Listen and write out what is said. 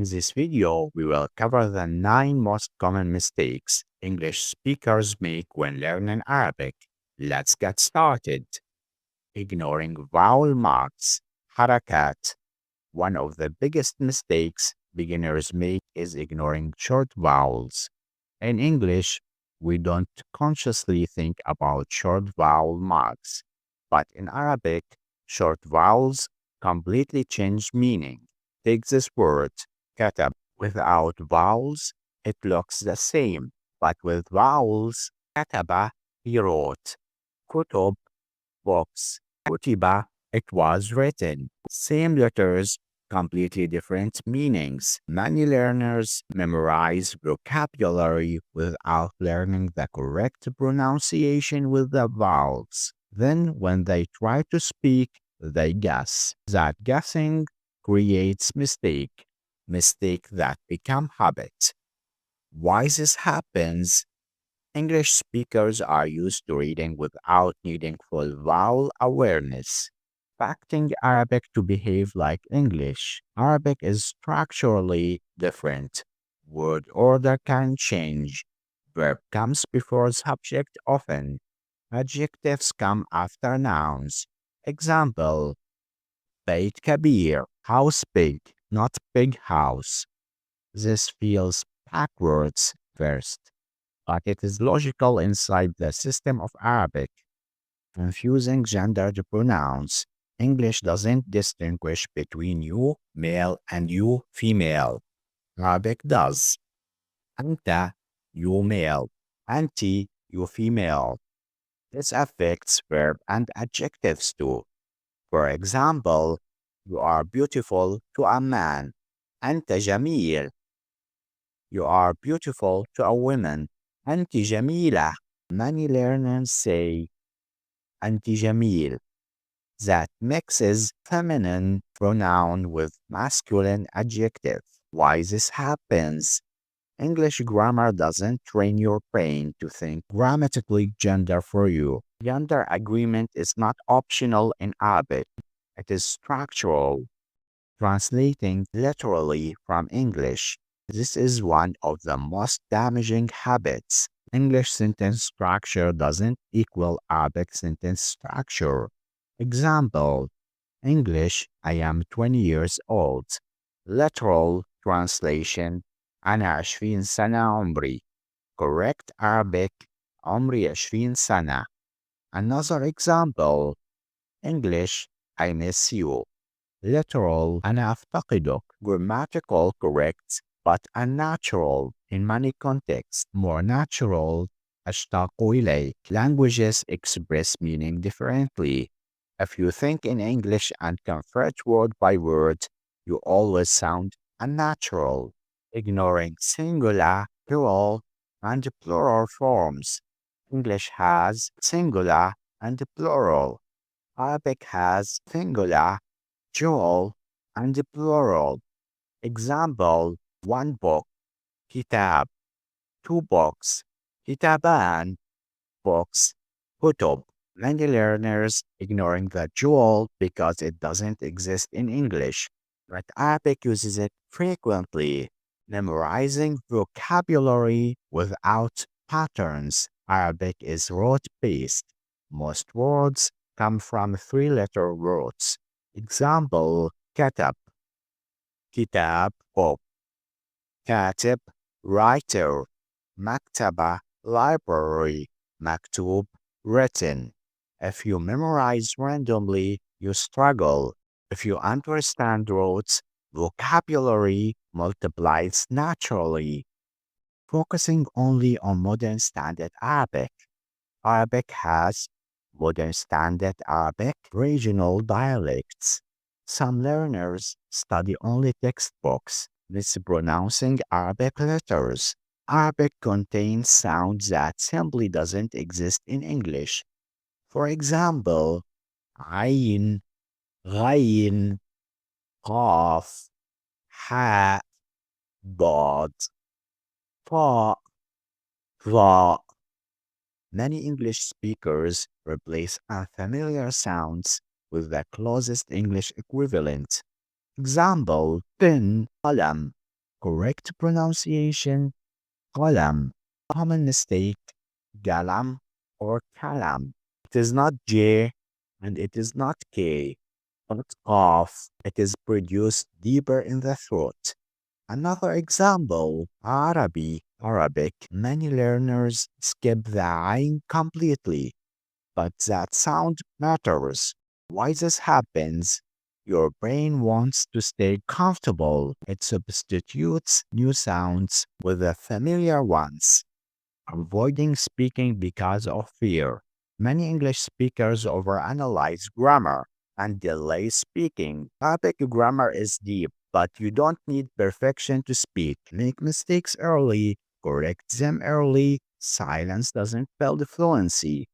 In this video, we will cover the 9 most common mistakes English speakers make when learning Arabic. Let's get started. Ignoring vowel marks, harakat. One of the biggest mistakes beginners make is ignoring short vowels. In English, we don't consciously think about short vowel marks, but in Arabic, short vowels completely change meaning. Take this word, katab. Without vowels, it looks the same, but with vowels, kataba, he wrote. Kutub, books. Kutiba, it was written. Same letters, completely different meanings. Many learners memorize vocabulary without learning the correct pronunciation with the vowels. Then, when they try to speak, they guess. That guessing creates mistake that become habit. Why this happens? English speakers are used to reading without needing full vowel awareness, expecting Arabic to behave like English. Arabic is structurally different. Word order can change. Verb comes before subject often. Adjectives come after nouns. Example, Beit Kabir, house big, not big house. This feels backwards first, but it is logical inside the system of Arabic. Confusing gendered pronouns. English doesn't distinguish between you male and you female. Arabic does. Anta, you male. Anti, you female. This affects verb and adjectives too. For example, you are beautiful to a man. Anta jamil. You are beautiful to a woman. Anti jamila. Many learners say anti jamil. That mixes feminine pronoun with masculine adjective. Why this happens? English grammar doesn't train your brain to think grammatically gender for you. Gender agreement is not optional in Arabic. It is structural. Translating literally from English, this is one of the most damaging habits. English sentence structure doesn't equal Arabic sentence structure. Example, English, I am 20 years old. Literal translation, أنا 20 سنة عمري. Correct Arabic, عمري 20 سنة. Another example, English, I miss you. Literal, أنا أفتقدك. Grammatical correct, but unnatural in many contexts. More natural, أشتاق إليك. Languages express meaning differently. If you think in English and convert word by word, you always sound unnatural, ignoring singular, plural, and plural forms. English has singular and plural. Arabic has singular, dual, and plural. Example, one book, kitab, two books, kitaban, books, kutub. Many learners ignoring the dual because it doesn't exist in English, but Arabic uses it frequently. Memorizing vocabulary without patterns. Arabic is rote-based. Most words come from three-letter words. Example, katab, kitab, book, katib, writer, maktaba, library, maktub, written. If you memorize randomly, you struggle. If you understand rotes, vocabulary multiplies naturally. Focusing only on modern standard Arabic. Arabic has modern standard Arabic regional dialects. Some learners study only textbooks, mispronouncing Arabic letters. Arabic contains sounds that simply doesn't exist in English. For example, عين, غين, قاف, حاء, ضاد, طاء, ظاء. Many English speakers replace unfamiliar sounds with the closest English equivalent. Example, pen, qalam. Correct pronunciation, kalam. Common mistake, galam or kalam. It is not J and it is not K, but cough. It is produced deeper in the throat. Another example, Arabic. Many learners skip the ain completely, but that sound matters. Why this happens? Your brain wants to stay comfortable. It substitutes new sounds with the familiar ones, avoiding speaking because of fear. Many English speakers overanalyze grammar and delay speaking. Arabic grammar is deep, but you don't need perfection to speak. Make mistakes early, correct them early. Silence doesn't spell the fluency.